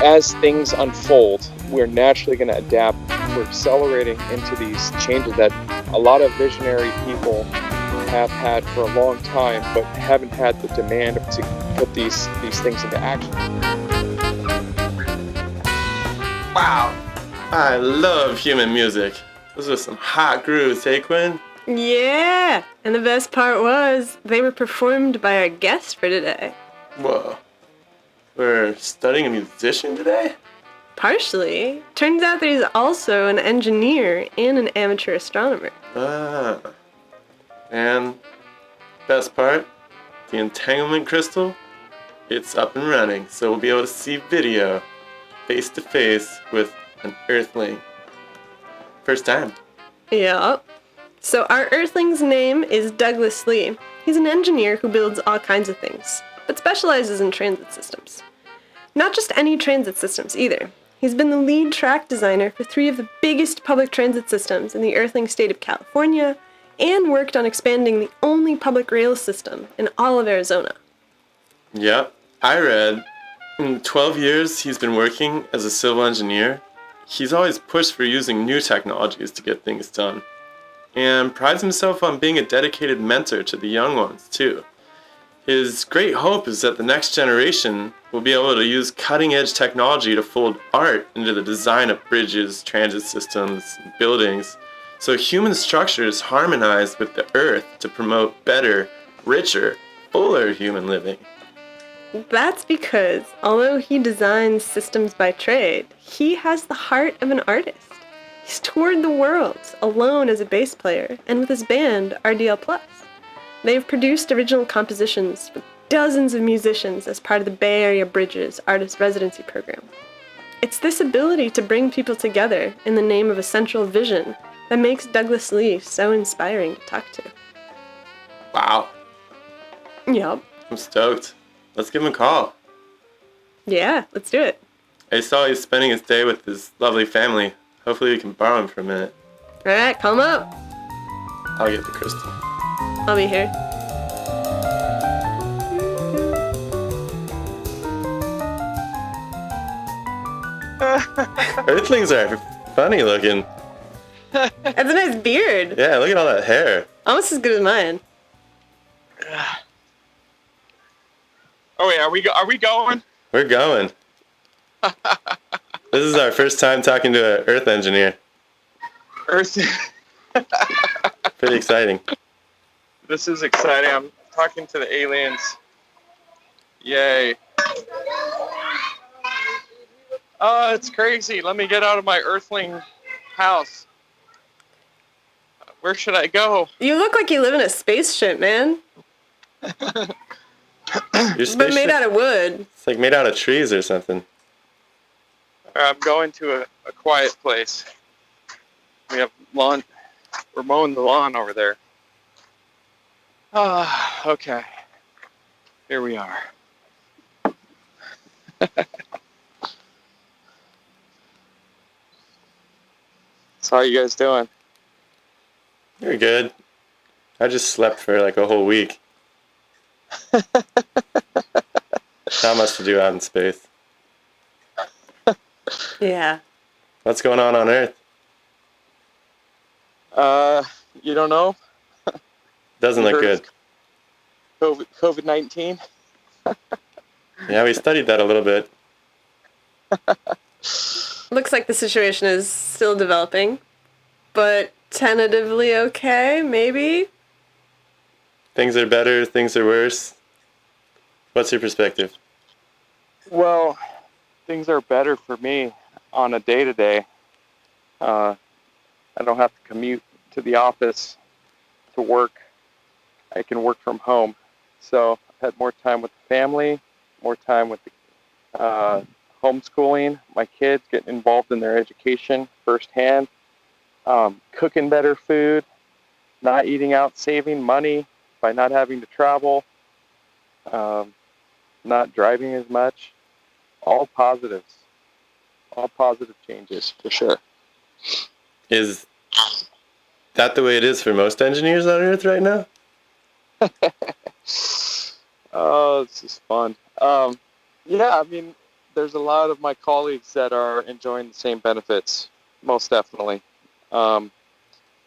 as things unfold, we're naturally going to adapt. We're accelerating into these changes that a lot of visionary people have had for a long time, but haven't had the demand to put these things into action. Wow, I love human music. Those are some hot grooves, hey Quinn? Yeah, and the best part was they were performed by our guest for today. Whoa, we're studying a musician today? Partially. Turns out that he's also an engineer and an amateur astronomer. And best part, the entanglement crystal, it's up and running, so we'll be able to see video face to face with an Earthling. First time. Yeah. So our Earthling's name is Douglas Lee. He's an engineer who builds all kinds of things, but specializes in transit systems. Not just any transit systems either. He's been the lead track designer for 3 of the biggest public transit systems in the Earthling state of California, and worked on expanding the only public rail system in all of Arizona. Yep, I read. In 12 years he's been working as a civil engineer. He's always pushed for using new technologies to get things done, and prides himself on being a dedicated mentor to the young ones, too. His great hope is that the next generation will be able to use cutting-edge technology to fold art into the design of bridges, transit systems, and buildings, so human structures harmonize with the earth to promote better, richer, fuller human living. That's because, although he designs systems by trade, he has the heart of an artist. He's toured the world, alone as a bass player, and with his band, RDL+. They've produced original compositions for dozens of musicians as part of the Bay Area Bridges Artist Residency Program. It's this ability to bring people together in the name of a central vision that makes Douglas Lee so inspiring to talk to. Wow. Yup. I'm stoked. Let's give him a call. Yeah, let's do it. I saw he's spending his day with his lovely family. Hopefully we can borrow him for a minute. Alright, call him up. I'll get the crystal. I'll be here. Earthlings are funny looking. That's a nice beard. Yeah, look at all that hair. Almost as good as mine. Oh wait, are we going? We're going. This is our first time talking to an Earth engineer. Earth. Pretty exciting. This is exciting. I'm talking to the aliens. Yay. Oh, it's crazy. Let me get out of my Earthling house. Where should I go? You look like you live in a spaceship, man. It's been made out of wood. It's like made out of trees or something. I'm going to a quiet place. We have lawn. We're mowing the lawn over there. Ah, okay. Here we are. So how you guys doing? You're good. I just slept for like a whole week. Not much to do out in space. Yeah. What's going on Earth? You don't know? Doesn't look good. COVID-19? Yeah, we studied that a little bit. Looks like the situation is still developing, but tentatively okay, maybe? Things are better, things are worse. What's your perspective? Well, things are better for me on a day-to-day. I don't have to commute to the office to work. I can work from home. So I've had more time with the family, more time with the homeschooling, my kids, getting involved in their education firsthand, cooking better food, not eating out, saving money by not having to travel, not driving as much. All positives. All positive changes, for sure. Is that the way it is for most engineers on Earth right now? Oh, this is fun. Yeah, I mean, there's a lot of my colleagues that are enjoying the same benefits, most definitely. Um,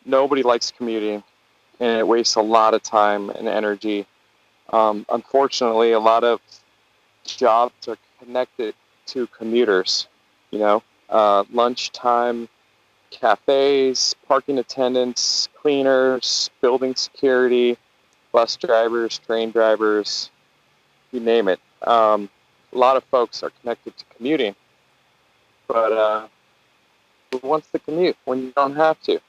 Nobody likes commuting, and it wastes a lot of time and energy. Unfortunately, a lot of jobs are connected to commuters. You know, lunchtime cafes, parking attendants, cleaners, building security, bus drivers, train drivers, you name it. A lot of folks are connected to commuting, but who wants to commute when you don't have to?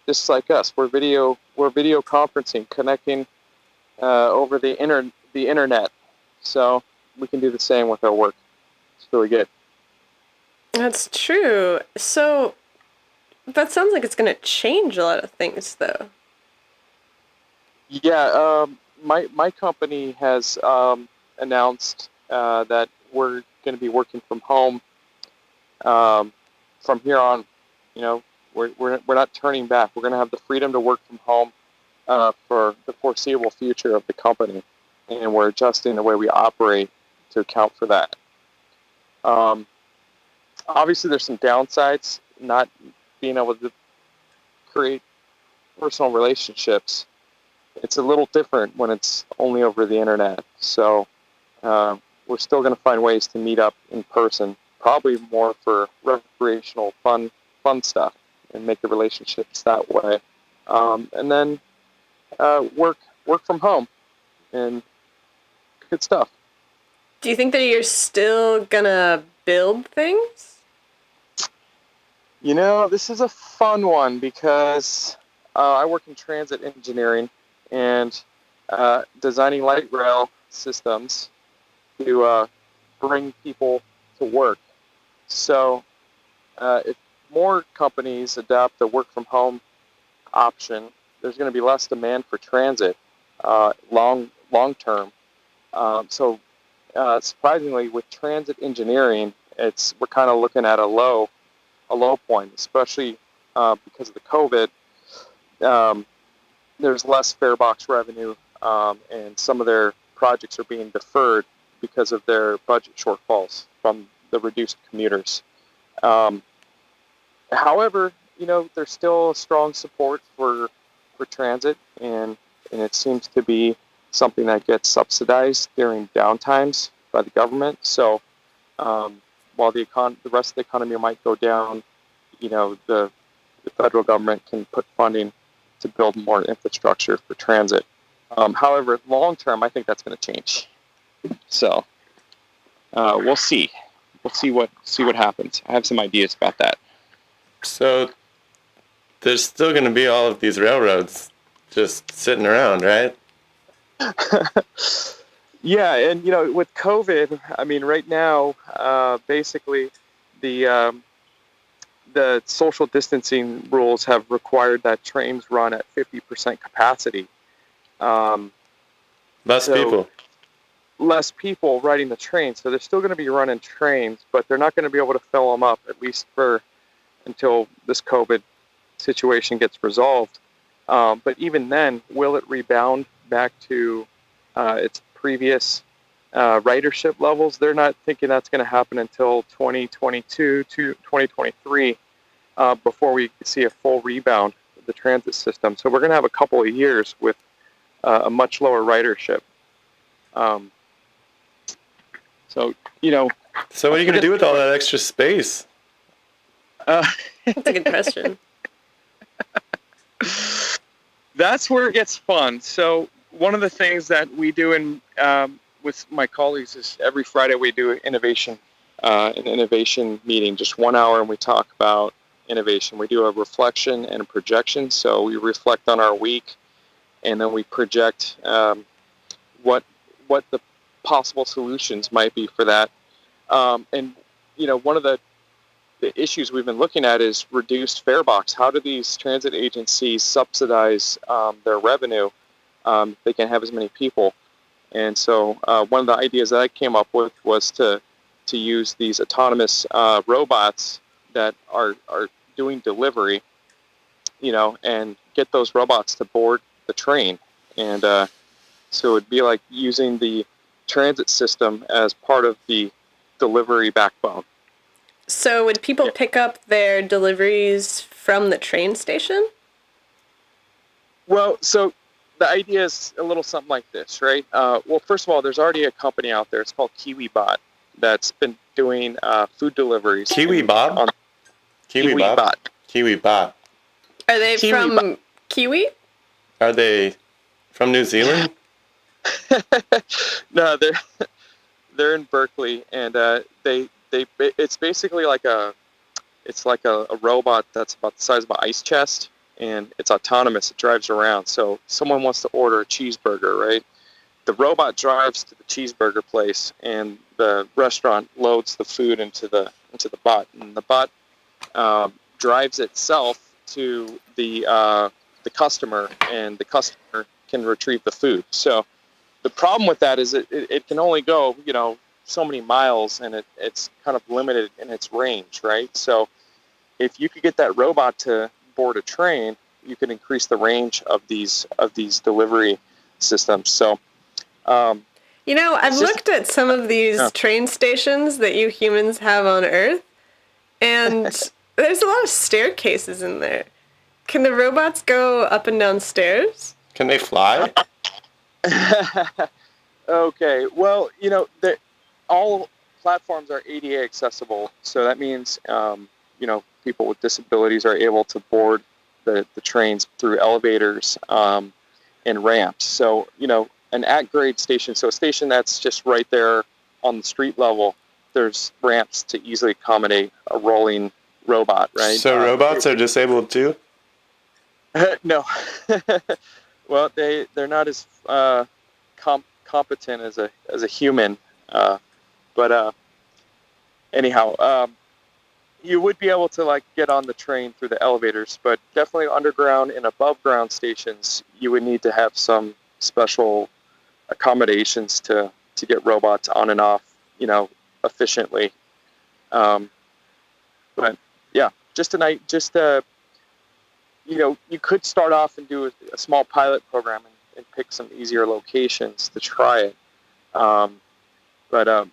Just like us, we're video conferencing, connecting over the internet, so we can do the same with our work. It's really good. That's true. So that sounds like it's going to change a lot of things, though. Yeah, my company has announced that we're going to be working from home from here on. You know, we're not turning back. We're going to have the freedom to work from home for the foreseeable future of the company, and we're adjusting the way we operate to account for that. Um, Obviously, there's some downsides, not being able to create personal relationships. It's a little different when it's only over the internet. So we're still going to find ways to meet up in person, probably more for recreational fun stuff, and make the relationships that way. And then work from home, and good stuff. Do you think that you're still going to build things? You know, this is a fun one because I work in transit engineering and designing light rail systems to bring people to work. So if more companies adopt the work from home option, there's going to be less demand for transit long term. Surprisingly, with transit engineering, we're kind of looking at a low point, especially because of the COVID. There's less fare box revenue, and some of their projects are being deferred because of their budget shortfalls from the reduced commuters. Um, However, you know, there's still strong support for transit, and it seems to be something that gets subsidized during downtimes by the government. So while the rest of the economy might go down, you know, the federal government can put funding to build more infrastructure for transit. However, long term, I think that's going to change. So we'll see. We'll see what happens. I have some ideas about that. So there's still going to be all of these railroads just sitting around, right? Yeah, and you know, with COVID, I mean, right now, basically, the the social distancing rules have required that trains run at 50% capacity. Um, Less so people. less people riding the train. So they're still going to be running trains, but they're not going to be able to fill them up, at least for until this COVID situation gets resolved. But even then, will it rebound back to its previous ridership levels? They're not thinking that's going to happen until 2022 to 2023 before we see a full rebound of the transit system. So we're going to have a couple of years with a much lower ridership. So, you know. So what are you going to do with all that extra space? That's a good question. That's where it gets fun. So one of the things that we do with my colleagues is every Friday we do an innovation meeting, just 1 hour, and we talk about innovation. We do a reflection and a projection. So we reflect on our week, and then we project what the possible solutions might be for that. And you know, one of the issues we've been looking at is reduced fare box. How do these transit agencies subsidize their revenue? They can have as many people. And so one of the ideas that I came up with was to use these autonomous robots that are doing delivery, you know, and get those robots to board the train. And so it'd be like using the transit system as part of the delivery backbone. So would people pick up their deliveries from the train station? Well, so the idea is a little something like this, right? Well, first of all, there's already a company out there. It's called KiwiBot that's been doing food deliveries. Kiwi Bob? Kiwi Bob? KiwiBot. Kiwi Bob. Are they Kiwi from Kiwi? Are they from New Zealand? No, they're in Berkeley, and it's basically like a robot that's about the size of an ice chest, and it's autonomous. It drives around. So someone wants to order a cheeseburger, right? The robot drives to the cheeseburger place, and the restaurant loads the food into the bot, and the bot drives itself to the customer, and the customer can retrieve the food. So the problem with that is it can only go, so many miles, and it's kind of limited in its range, right? So if you could get that robot to board a train, you can increase the range of these delivery systems. So, I've looked at some of these train stations that you humans have on Earth, and there's a lot of staircases in there. Can the robots go up and down stairs? Can they fly? Okay, well, all platforms are ADA accessible, so that means people with disabilities are able to board the trains through elevators and ramps. So an at-grade station, so a station that's just right there on the street level, there's ramps to easily accommodate a rolling robot, right? So robots are disabled too? No. Well, they're not as competent as a human, but anyhow, you would be able to get on the train through the elevators, but definitely underground and above ground stations, you would need to have some special accommodations to get robots on and off, efficiently. But yeah, you could start off and do a small pilot program and pick some easier locations to try it. But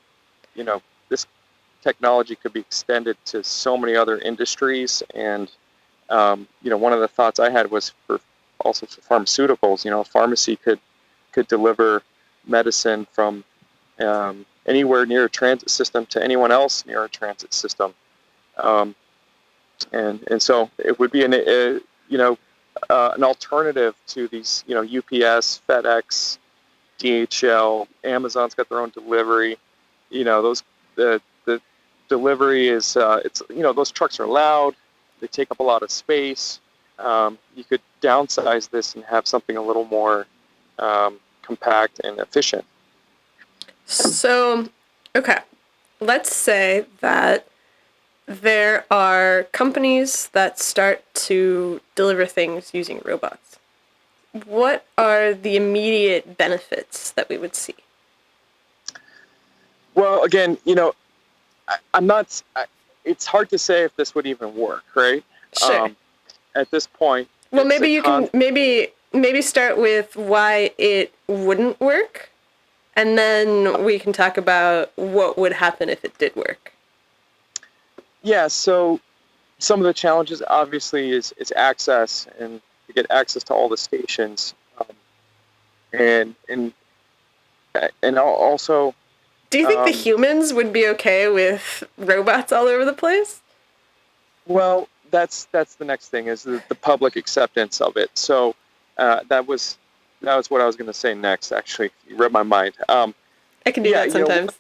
this technology could be extended to so many other industries. And, one of the thoughts I had was also for pharmaceuticals. A pharmacy could deliver medicine from anywhere near a transit system to anyone else near a transit system. And so it would be an alternative to these, UPS, FedEx, DHL, Amazon's got their own delivery. The delivery is those trucks are loud. They take up a lot of space. You could downsize this and have something a little more compact and efficient. So, okay, let's say that there are companies that start to deliver things using robots. What are the immediate benefits that we would see? Well, again, it's hard to say if this would even work, right? Sure. At this point. Well, maybe you can maybe start with why it wouldn't work, and then we can talk about what would happen if it did work. Yeah, so some of the challenges obviously is access, and to get access to all the stations, and also. Do you think the humans would be okay with robots all over the place? Well, that's the next thing is the public acceptance of it. So that was what I was going to say next. Actually, you read my mind. I can do that sometimes.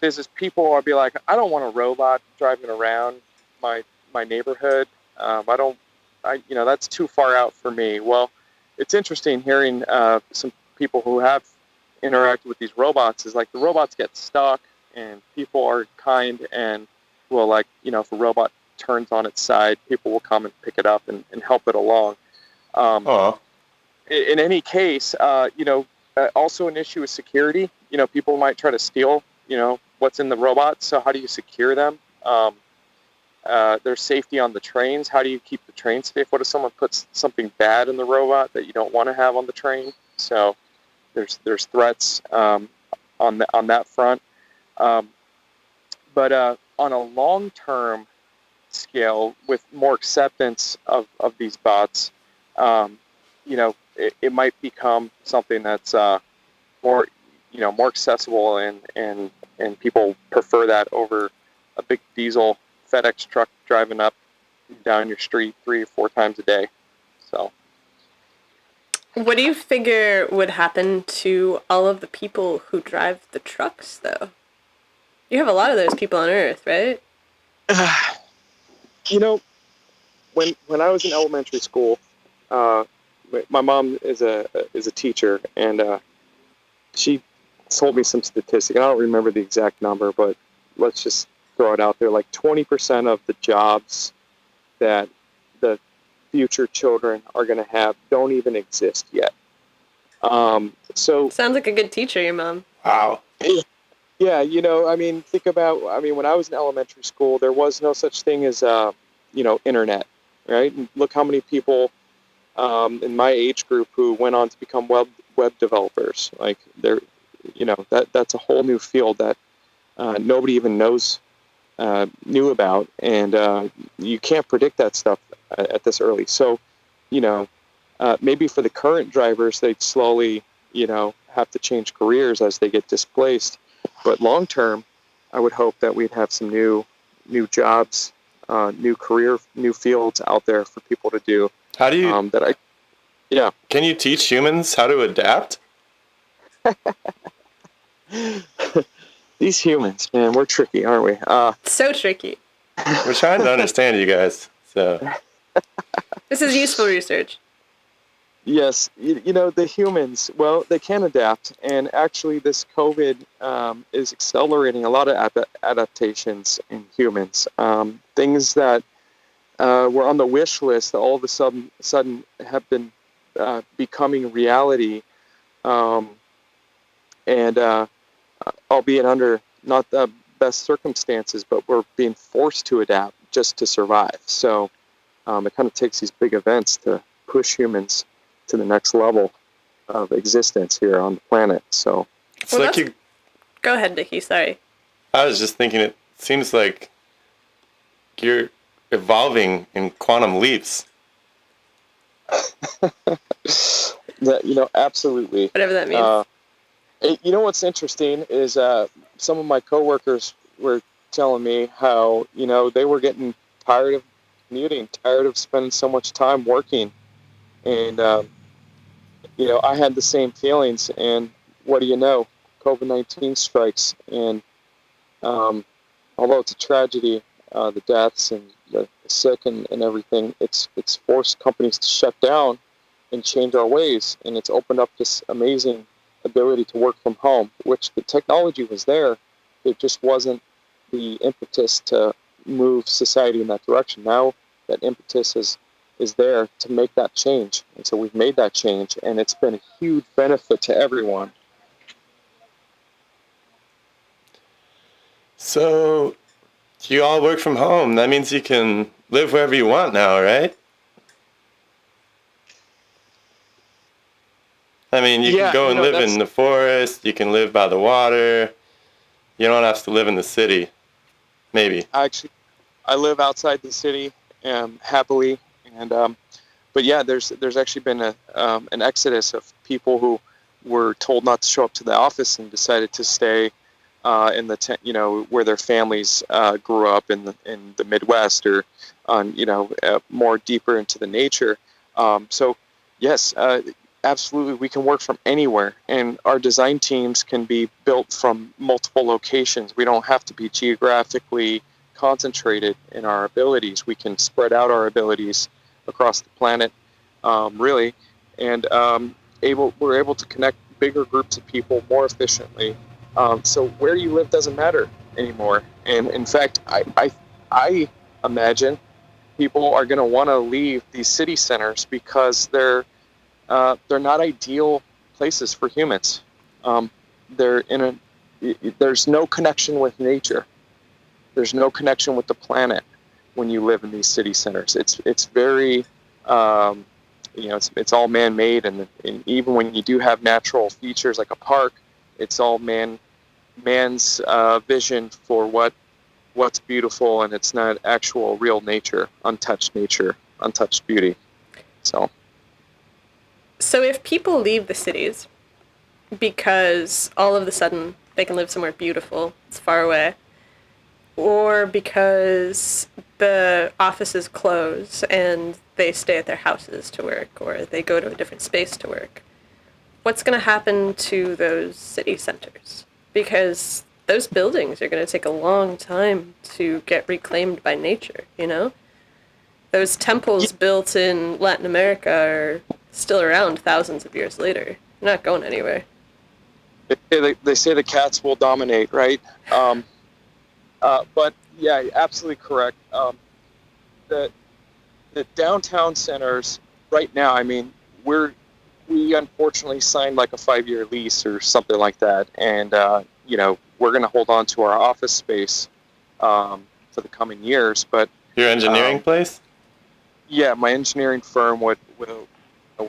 Business people will be like, I don't want a robot driving around my neighborhood. That's too far out for me. Well, it's interesting hearing some people who have interacted with these robots is like the robots get stuck, and people are kind and will if a robot turns on its side, people will come and pick it up and help it along. In any case, also an issue is security. People might try to steal what's in the robot. So how do you secure them? There's safety on the trains. How do you keep the train safe? What if someone puts something bad in the robot that you don't want to have on the train? So there's threats on that front. But on a long-term scale, with more acceptance of these bots, it might become something that's more, more accessible, and people prefer that over a big diesel FedEx truck driving up and down your street 3 or 4 times a day. So, What do you figure would happen to all of the people who drive the trucks, though? You have a lot of those people on Earth, right? when I was in elementary school, my mom is a teacher, and she told me some statistic. I don't remember the exact number, but let's just throw it out there. Like 20% of the jobs that the future children are going to have don't even exist yet. So Sounds like a good teacher, your mom. Wow. yeah, think about, when I was in elementary school, there was no such thing as, internet, right? And look how many people in my age group who went on to become web developers. Like that's a whole new field that nobody even knew about, and you can't predict that stuff at this early. So, maybe for the current drivers, they'd slowly, have to change careers as they get displaced. But long term, I would hope that we'd have some new jobs, new fields out there for people to do. How do you? Yeah. Can you teach humans how to adapt? These humans, man, we're tricky, aren't we? So tricky. We're trying to understand you guys. So This is useful research. Yes, the humans, well, they can adapt, and actually this COVID is accelerating a lot of adaptations in humans. Things that were on the wish list all of a sudden have been becoming reality, and albeit under not the best circumstances, but we're being forced to adapt just to survive. So it kind of takes these big events to push humans to the next level of existence here on the planet. So it's like you. Go ahead, Nicky. Sorry. I was just thinking. It seems like you're evolving in quantum leaps. Absolutely. Whatever that means. What's interesting is some of my coworkers were telling me how they were getting tired of commuting, tired of spending so much time working, and I had the same feelings. And what do you know? COVID-19 strikes, and although it's a tragedy, the deaths and the sick and everything, it's forced companies to shut down and change our ways, and it's opened up this amazing ability to work from home, which the technology was there. It just wasn't the impetus to move society in that direction. Now that impetus is there to make that change, and so we've made that change, and it's been a huge benefit to everyone. So you all work from home. That means you can live wherever you want now, right? I mean, you can go and live in the forest. You can live by the water. You don't have to live in the city. Maybe. Actually, I live outside the city, happily, and but yeah, there's actually been an exodus of people who were told not to show up to the office and decided to stay in the where their families grew up in the Midwest, or on more deeper into the nature. So yes, absolutely, we can work from anywhere, and our design teams can be built from multiple locations. We don't have to be geographically concentrated in our abilities. We can spread out our abilities across the planet, really, and we're able to connect bigger groups of people more efficiently. So where you live doesn't matter anymore. And in fact, I imagine people are going to want to leave these city centers because they're not ideal places for humans. There's no connection with nature. There's no connection with the planet when you live in these city centers. It's very, it's all man-made, and even when you do have natural features like a park, it's all man's vision for what what's beautiful, and it's not actual real nature, untouched beauty. So if people leave the cities because all of a sudden they can live somewhere beautiful, it's far away, or because the offices close and they stay at their houses to work, or they go to a different space to work, what's going to happen to those city centers? Because those buildings are going to take a long time to get reclaimed by nature, you know? Those temples built in Latin America are still around thousands of years later. They're not going anywhere. they say the cats will dominate, right? But yeah, absolutely correct. The downtown centers right now, I mean, we unfortunately signed like a 5-year lease or something like that, and we're going to hold on to our office space for the coming years. But Your engineering place? yeah, my engineering firm would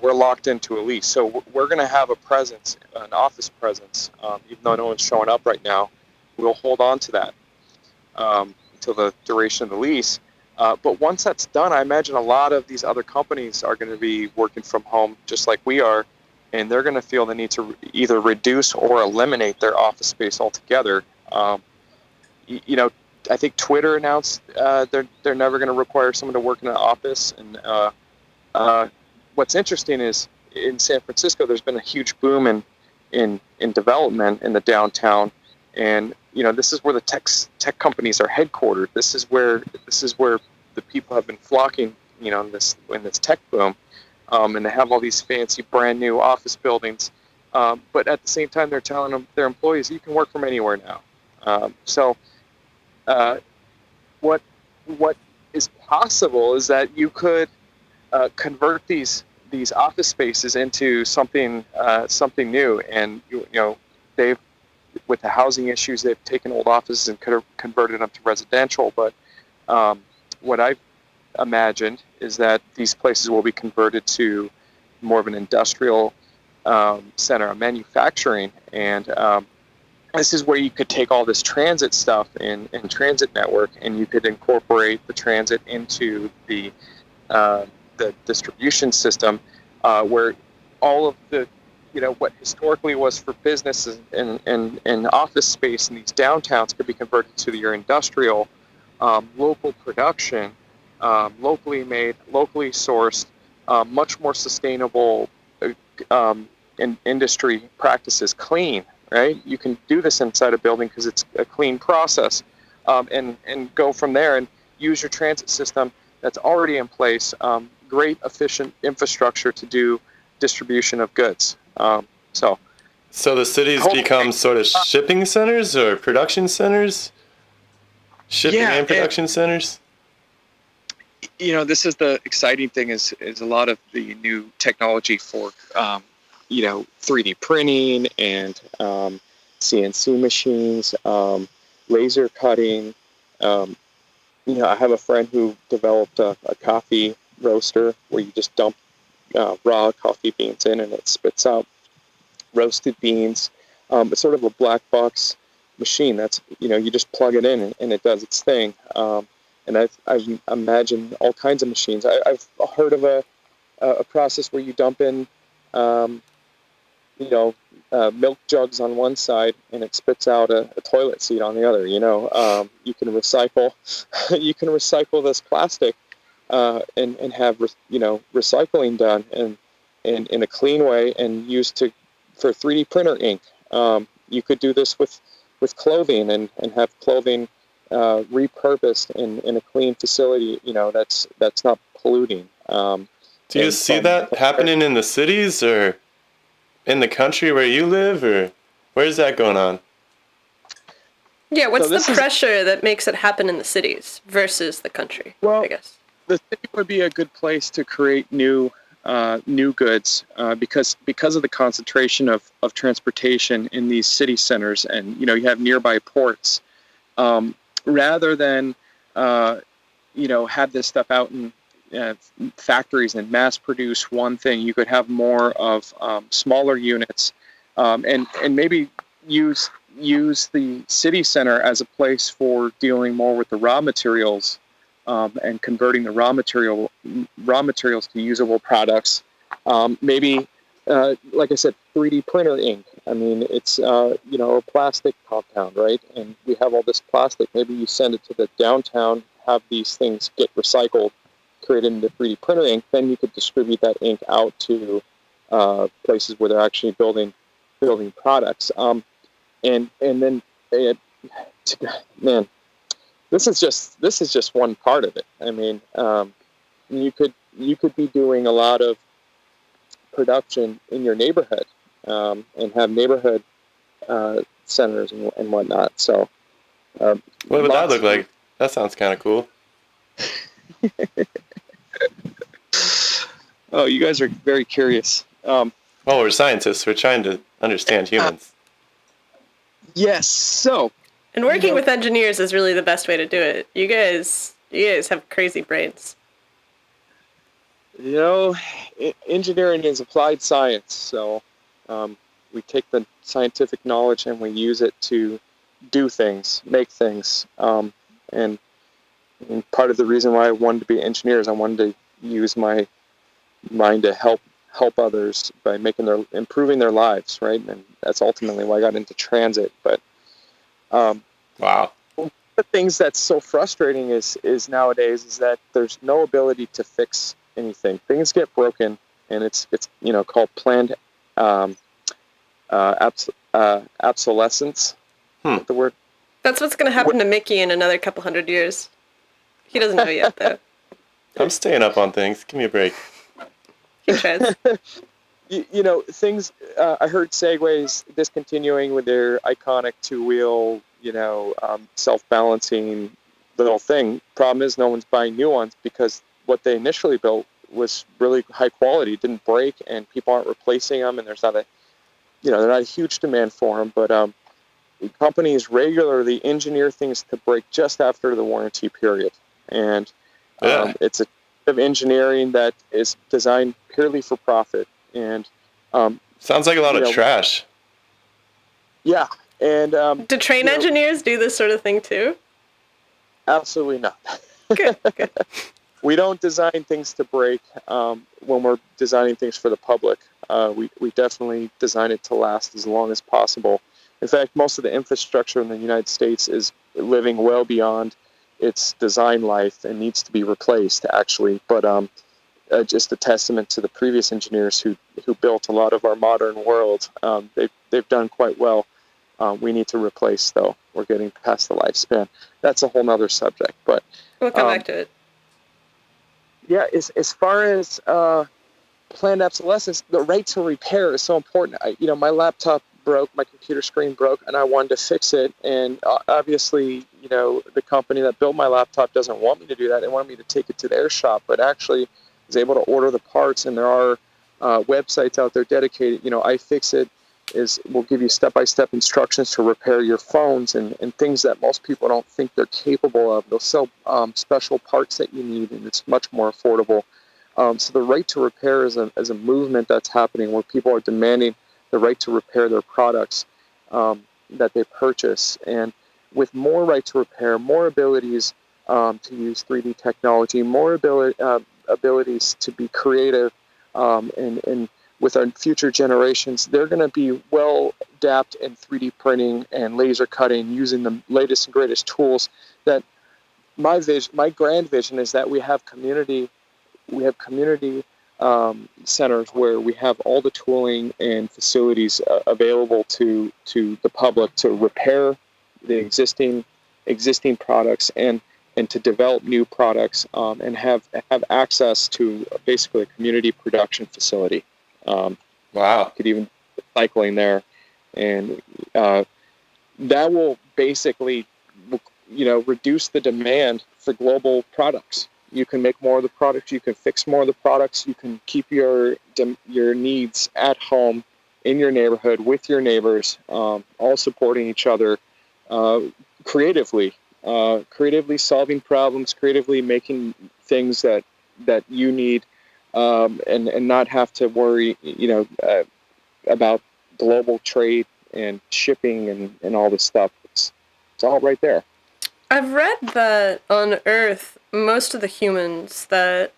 we're locked into a lease, so we're going to have a presence, an office presence, even though no one's showing up right now. We'll hold on to that until the duration of the lease. But once that's done, I imagine a lot of these other companies are going to be working from home just like we are, and they're going to feel the need to either reduce or eliminate their office space altogether. I think Twitter announced they're never going to require someone to work in an office. And what's interesting is in San Francisco, there's been a huge boom in development in the downtown, and this is where the tech companies are headquartered. This is where the people have been flocking, in this tech boom, and they have all these fancy brand new office buildings. But at the same time, they're telling their employees, you can work from anywhere now. What is possible is that you could convert these office spaces into something new, and they've, with the housing issues, they've taken old offices and converted them to residential. But what I've imagined is that these places will be converted to more of an industrial center, a manufacturing, and this is where you could take all this transit stuff and transit network, and you could incorporate the transit into the distribution system, where all of the what historically was for businesses and office space in these downtowns could be converted to your industrial, local production, locally made, locally sourced, much more sustainable industry practices, clean, right? You can do this inside a building because it's a clean process, and go from there and use your transit system that's already in place, great efficient infrastructure to do distribution of goods. So the cities become sort of shipping centers or production centers? Shipping and production centers? This is the exciting thing is a lot of the new technology for 3D printing and CNC machines, laser cutting. I have a friend who developed a coffee roaster where you just dump raw coffee beans in and it spits out roasted beans. It's sort of a black box machine that's, you just plug it in and it does its thing. And I've imagined all kinds of machines. I've heard of a process where you dump in, milk jugs on one side and it spits out a toilet seat on the other. You can recycle this plastic and have recycling done and in a clean way and used for 3D printer ink. You could do this with clothing and have clothing repurposed in a clean facility, that's not polluting. Do you see that happening in the cities or in the country where you live, or where's that going on? Yeah, what's the pressure that makes it happen in the cities versus the country, I guess? The city would be a good place to create new goods because of the concentration of transportation in these city centers, and you have nearby ports. Rather than have this stuff out in factories and mass produce one thing, you could have more of smaller units, and maybe use use the city center as a place for dealing more with the raw materials and converting the raw materials to usable products. Maybe, like I said, 3D printer ink. I mean, it's a plastic compound, right? And we have all this plastic. Maybe you send it to the downtown, have these things get recycled, created into 3D printer ink. Then you could distribute that ink out to places where they're actually building products. And then, man, this is just one part of it. I mean, you could be doing a lot of production in your neighborhood and have neighborhood centers and whatnot. So, what would that look like? That sounds kind of cool. Oh, you guys are very curious. Well, we're scientists. We're trying to understand humans. Yes. So, and working with engineers is really the best way to do it. You guys have crazy brains. Engineering is applied science. So, we take the scientific knowledge and we use it to do things, make things. And part of the reason why I wanted to be an engineer is I wanted to use my mind to help others by improving their lives, right? And that's ultimately why I got into transit. But wow, one of the things that's so frustrating is nowadays is that there's no ability to fix anything. Things get broken, and it's called planned obsolescence. What's the word? That's what's going to happen to Mickey in another couple hundred years. He doesn't know yet, though. I'm staying up on things. Give me a break. He tries. Things. I heard Segways discontinuing with their iconic two-wheel, self-balancing little thing. Problem is, no one's buying new ones because what they initially built was really high quality, didn't break, and people aren't replacing them, and there's not they're not a huge demand for them. But companies regularly engineer things to break just after the warranty period, and it's a of engineering that is designed purely for profit. And sounds like a lot of trash. Yeah, and do train engineers do this sort of thing too? Absolutely not. Good. We don't design things to break when we're designing things for the public. We definitely design it to last as long as possible. In fact, most of the infrastructure in the United States is living well beyond its design life and needs to be replaced, actually. But just a testament to the previous engineers who built a lot of our modern world. They've done quite well. We need to replace, though. We're getting past the lifespan. That's a whole nother subject. But we'll come back to it. Yeah, as far as planned obsolescence, the right to repair is so important. My laptop broke, my computer screen broke, and I wanted to fix it. And obviously, the company that built my laptop doesn't want me to do that. They want me to take it to their shop, but actually is able to order the parts, and there are websites out there dedicated. iFixit will give you step-by-step instructions to repair your phones and things that most people don't think they're capable of. They'll sell special parts that you need, and it's much more affordable. So the right to repair is a movement that's happening where people are demanding the right to repair their products that they purchase. And with more right to repair, more abilities to use 3D technology, more abilities to be creative, and with our future generations, they're going to be well adapted in 3D printing and laser cutting using the latest and greatest tools. That my grand vision is that we have community centers where we have all the tooling and facilities available to the public to repair the existing products and to develop new products and have access to basically a community production facility. Wow. Could even cycling there, and that will basically reduce the demand for global products. You can make more of the products, you can fix more of the products, you can keep your needs at home in your neighborhood with your neighbors, all supporting each other creatively solving problems, creatively making things that you need, and not have to worry about global trade and shipping and all this stuff. It's all right there. I've read that on Earth, most of the humans that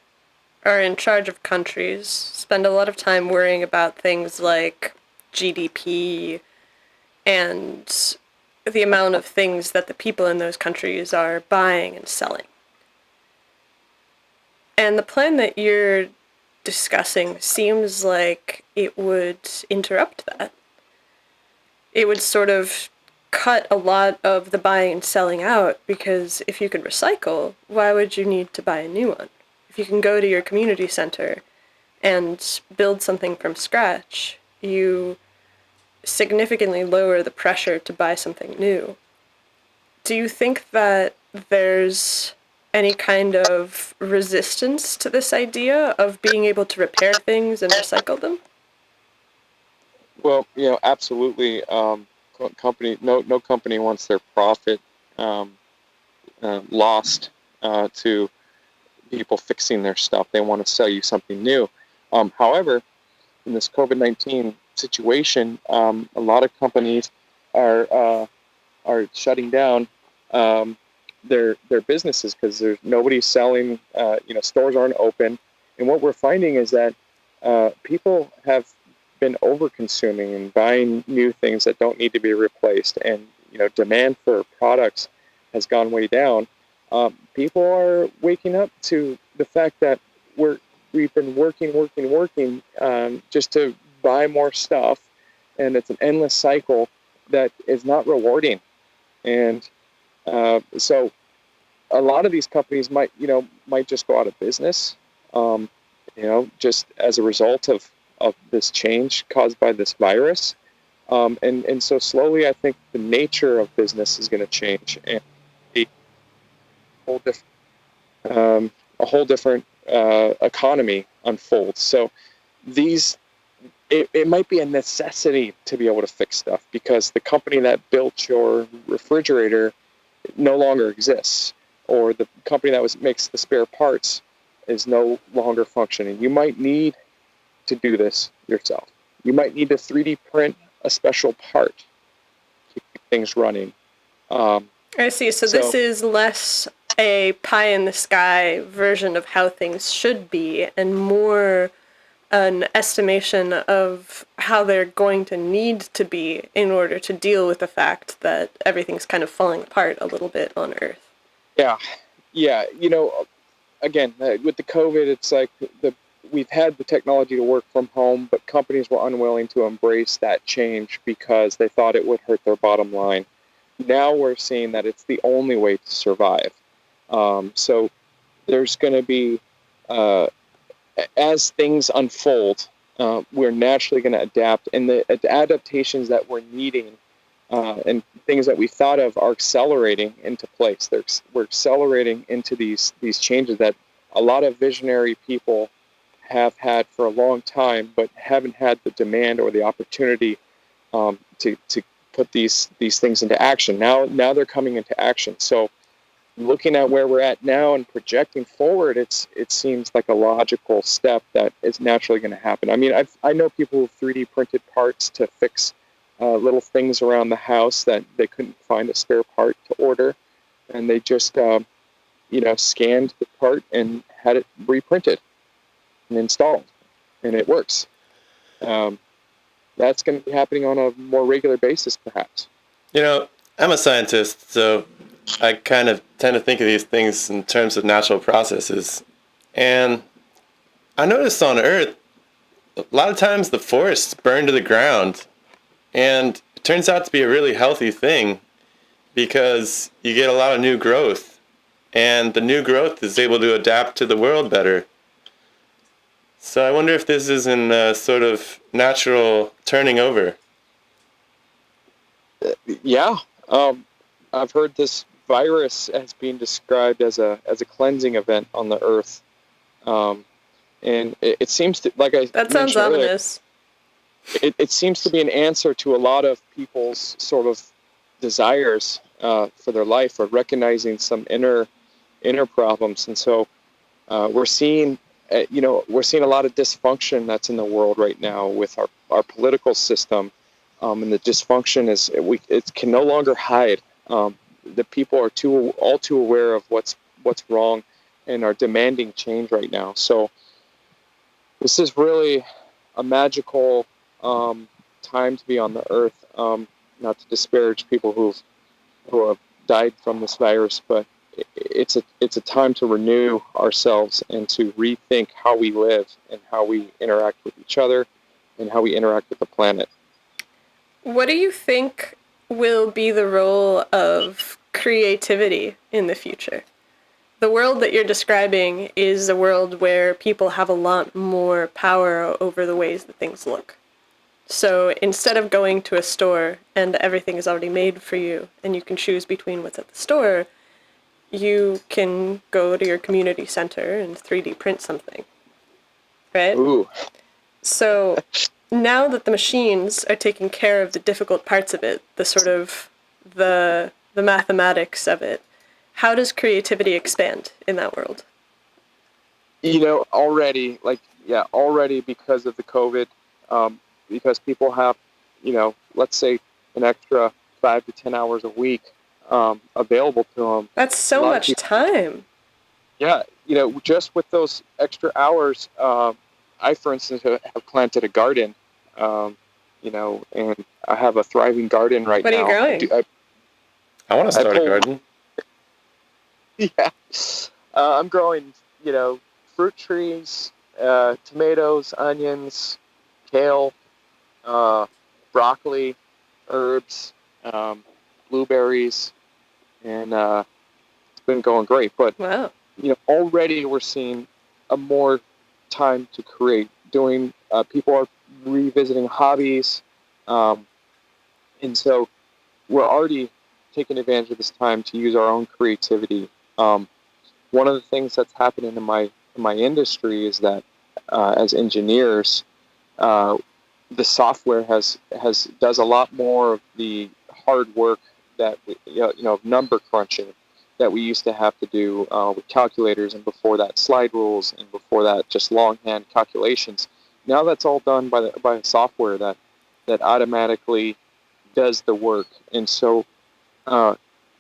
are in charge of countries spend a lot of time worrying about things like GDP and the amount of things that the people in those countries are buying and selling. And the plan that you're discussing seems like it would interrupt that. It would sort of cut a lot of the buying and selling out, because if you could recycle, why would you need to buy a new one? If you can go to your community center and build something from scratch, you significantly lower the pressure to buy something new. Do you think that there's any kind of resistance to this idea of being able to repair things and recycle them? Well, absolutely. No company wants their profit lost to people fixing their stuff. They want to sell you something new. However, in this COVID-19 situation, a lot of companies are shutting down their businesses because there's nobody selling. Stores aren't open, and what we're finding is that people have been over-consuming and buying new things that don't need to be replaced, and demand for products has gone way down. People are waking up to the fact that we've been working just to buy more stuff, and it's an endless cycle that is not rewarding. And so a lot of these companies might just go out of business, just as a result of this change caused by this virus. And so slowly, I think the nature of business is going to change, and a whole different economy unfolds. So it might be a necessity to be able to fix stuff, because the company that built your refrigerator no longer exists, or the company that makes the spare parts is no longer functioning. You might need to do this yourself. You might need to 3D print a special part to keep things running. I see. So this is less a pie-in-the-sky version of how things should be, and more an estimation of how they're going to need to be in order to deal with the fact that everything's kind of falling apart a little bit on Earth. Yeah. Again, with the COVID, it's like we've had the technology to work from home, but companies were unwilling to embrace that change because they thought it would hurt their bottom line. Now we're seeing that it's the only way to survive. So there's going to be, as things unfold, we're naturally going to adapt, and the adaptations that we're needing and things that we thought of are accelerating into place. We're accelerating into these changes that a lot of visionary people have had for a long time, but haven't had the demand or the opportunity to put these things into action. Now they're coming into action. So looking at where we're at now and projecting forward, it seems like a logical step that is naturally going to happen. I mean, I know people who've 3D printed parts to fix little things around the house that they couldn't find a spare part to order, and they just scanned the part and had it reprinted and installed, and it works. That's going to be happening on a more regular basis, perhaps. I'm a scientist, so I kind of tend to think of these things in terms of natural processes. And I noticed on Earth, a lot of times the forests burn to the ground. And it turns out to be a really healthy thing, because you get a lot of new growth. And the new growth is able to adapt to the world better. So I wonder if this is in a sort of natural turning over. Yeah. I've heard this virus as being described as a cleansing event on the Earth. And it seems to, like I That sounds mentioned earlier, ominous. It seems to be an answer to a lot of people's sort of desires for their life, or recognizing some inner problems. And so we're seeing a lot of dysfunction that's in the world right now with our political system, and the dysfunction it can no longer hide. The people are all too aware of what's wrong, and are demanding change right now. So this is really a magical time to be on the earth. Not to disparage people who have died from this virus, but it's a time to renew ourselves and to rethink how we live and how we interact with each other and how we interact with the planet. What do you think will be the role of creativity in the future? The world that you're describing is a world where people have a lot more power over the ways that things look. So instead of going to a store and everything is already made for you and you can choose between what's at the store, you can go to your community center and 3D print something, right? Ooh. So now that the machines are taking care of the difficult parts of it, the sort of the mathematics of it, how does creativity expand in that world? Already because of the COVID, because people have, let's say an extra 5 to 10 hours a week available to them. That's so much time. Yeah, just with those extra hours, I, for instance, have planted a garden, and I have a thriving garden right now. What are you growing? I want to start a garden. Yeah. I'm growing, fruit trees, tomatoes, onions, kale, broccoli, herbs, blueberries, and it's been going great. But wow. Already we're seeing a more time to create. People are revisiting hobbies, and so we're already taking advantage of this time to use our own creativity. One of the things that's happening in my industry is that as engineers, the software does a lot more of the hard work that number crunching that we used to have to do with calculators, and before that slide rules, and before that just longhand calculations. Now that's all done by a software that automatically does the work, and so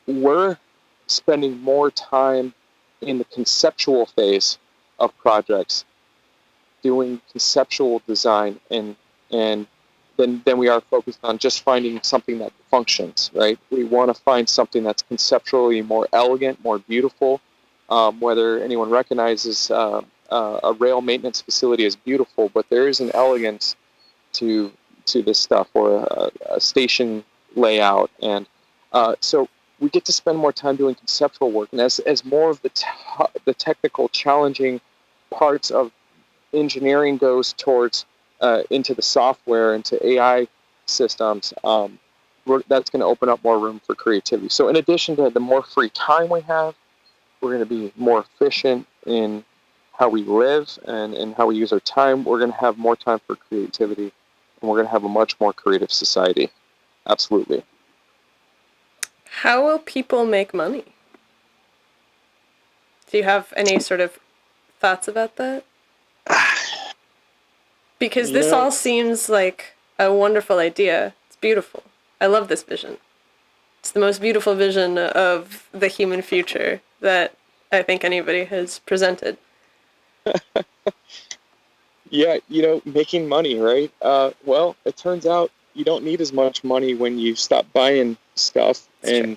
we're spending more time in the conceptual phase of projects, doing conceptual design, and then we are focused on just finding something that functions, right? We want to find something that's conceptually more elegant, more beautiful. Whether anyone recognizes a rail maintenance facility as beautiful, but there is an elegance to this stuff, or a station layout, and so we get to spend more time doing conceptual work. And as more of the technical, challenging parts of engineering goes towards into the software, into AI systems, that's going to open up more room for creativity. So in addition to the more free time we have, we're going to be more efficient in how we live and how we use our time. We're going to have more time for creativity, and we're going to have a much more creative society. Absolutely. How will people make money? Do you have any sort of thoughts about that? Because this all seems like a wonderful idea. It's beautiful. I love this vision. It's the most beautiful vision of the human future that I think anybody has presented. Yeah, making money, right? Well, it turns out you don't need as much money when you stop buying stuff, and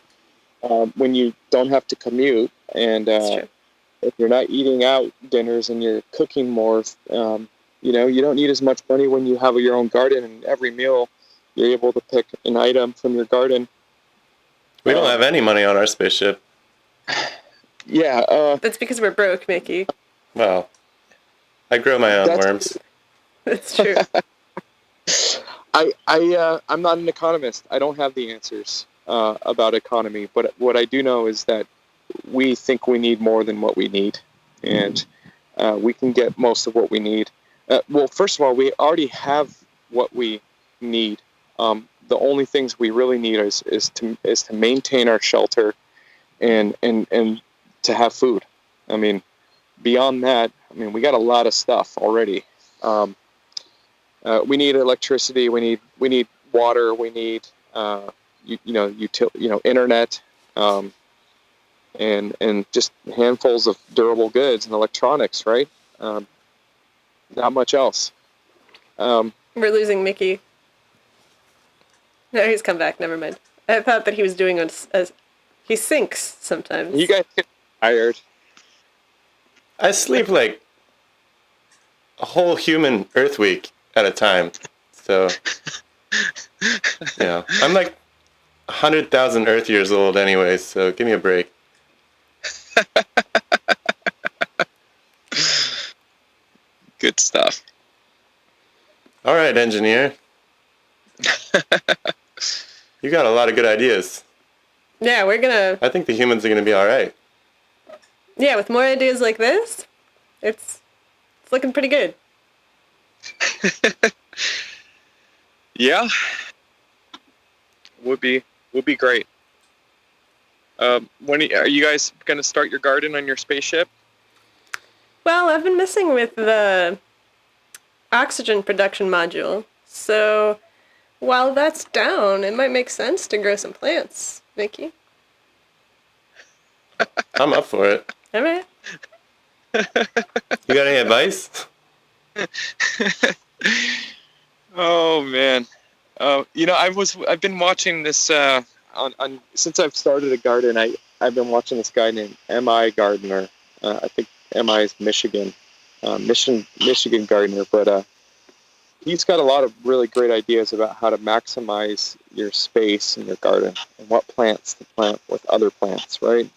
when you don't have to commute, and if you're not eating out dinners and you're cooking more, you don't need as much money when you have your own garden, and every meal you're able to pick an item from your garden. We don't have any money on our spaceship. Yeah. That's because we're broke, Mickey. Well, I grow my own worms. That's true. I'm not an economist. I don't have the answers about economy, but what I do know is that we think we need more than what we need, and we can get most of what we need. Well, first of all, we already have what we need. The only things we really need is to maintain our shelter, and to have food. I mean, beyond that, we got a lot of stuff already. We need electricity. We need water. We need internet, and just handfuls of durable goods and electronics, right? Not much else. We're losing Mickey. No, he's come back. Never mind. I thought that he was doing as he sinks sometimes. You guys get tired. I sleep like a whole human Earth week at a time. So, I'm like 100,000 Earth years old anyway, so give me a break. Good stuff. All right, engineer. You got a lot of good ideas. Yeah, I think the humans are gonna be all right. Yeah, with more ideas like this, it's looking pretty good. Yeah, would be great. When are you guys gonna start your garden on your spaceship? Well, I've been messing with the oxygen production module, so while that's down, it might make sense to grow some plants, Mickey. I'm up for it. All right. You got any advice? Oh man, I've been watching this on since I've started a garden. I've been watching this guy named M.I. Gardner. I think M.I. is Michigan gardener, but he's got a lot of really great ideas about how to maximize your space in your garden and what plants to plant with other plants, right?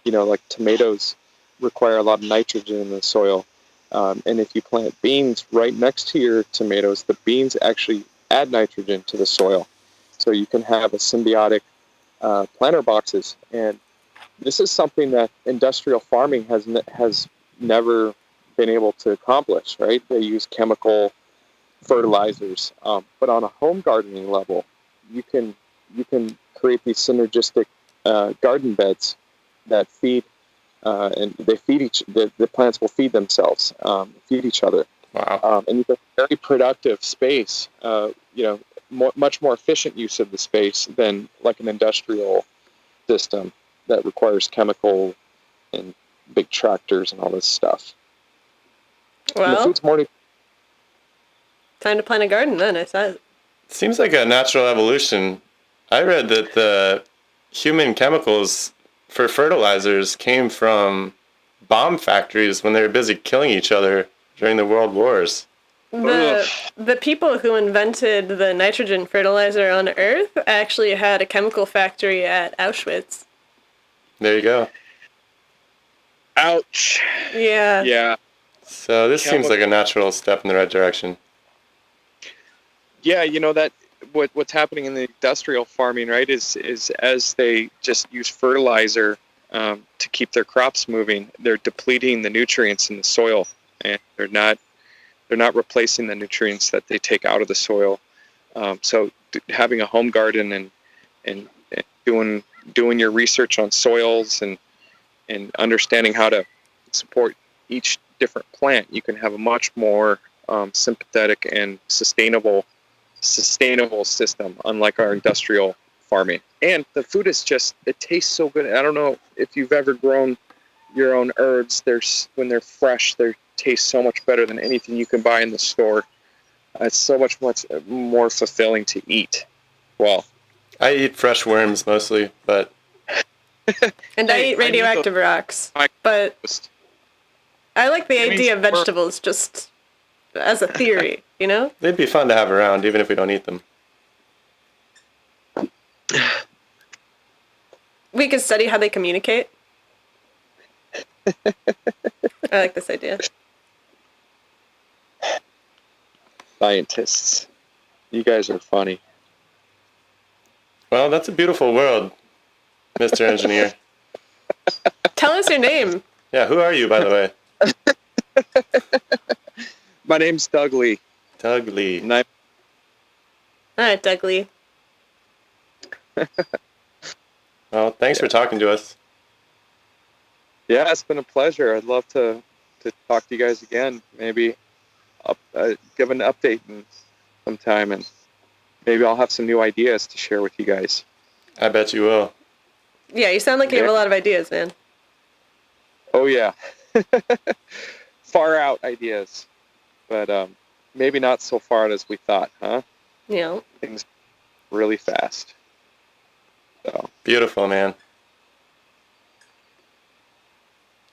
Like tomatoes require a lot of nitrogen in the soil. And if you plant beans right next to your tomatoes, the beans actually add nitrogen to the soil. So you can have a symbiotic planter boxes. And this is something that industrial farming has never been able to accomplish, right? They use chemical fertilizers. But on a home gardening level, you can create these synergistic garden beds that feed and they feed the plants will feed themselves, feed each other. Wow. And you get very productive space, much more efficient use of the space than like an industrial system that requires chemical and big tractors and all this stuff. Well, time to plant a garden then, I said. Seems like a natural evolution. I read that the human chemicals for fertilizers came from bomb factories when they were busy killing each other during the World Wars. The people who invented the nitrogen fertilizer on Earth actually had a chemical factory at Auschwitz. There you go. Ouch. Yeah. Yeah. So this seems like a natural step in the right direction. Yeah, that what's happening in the industrial farming, right, is as they just use fertilizer to keep their crops moving, they're depleting the nutrients in the soil, and they're not replacing the nutrients that they take out of the soil. So having a home garden and doing your research on soils and understanding how to support each different plant, you can have a much more sympathetic and sustainable system, unlike our industrial farming. And the food is it tastes so good. I don't know if you've ever grown your own herbs. When they're fresh, they taste so much better than anything you can buy in the store. It's so much more fulfilling to eat. Well, I eat fresh worms mostly, but and I eat radioactive rocks. But I like the idea of vegetables just as a theory, They'd be fun to have around, even if we don't eat them. We could study how they communicate. I like this idea. Scientists, you guys are funny. Well, that's a beautiful world, Mr. Engineer. Tell us your name. Yeah, who are you, by the way? My name's Doug Lee. Doug Lee. All right, Doug Lee. Well, thanks for talking to us. Yeah, it's been a pleasure. I'd love to talk to you guys again. Maybe give an update in some time and maybe I'll have some new ideas to share with you guys. I bet you will. Yeah, you sound like you have a lot of ideas, man. Oh yeah. Far out ideas, but maybe not so far out as we thought, huh? Yeah. Things really fast. So Beautiful, man.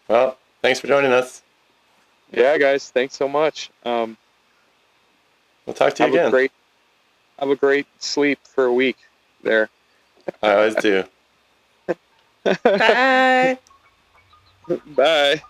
Well, thanks for joining us. yeah, guys, thanks so much. We'll talk to you Have a again. great sleep for a week there. I always do. Bye. Bye.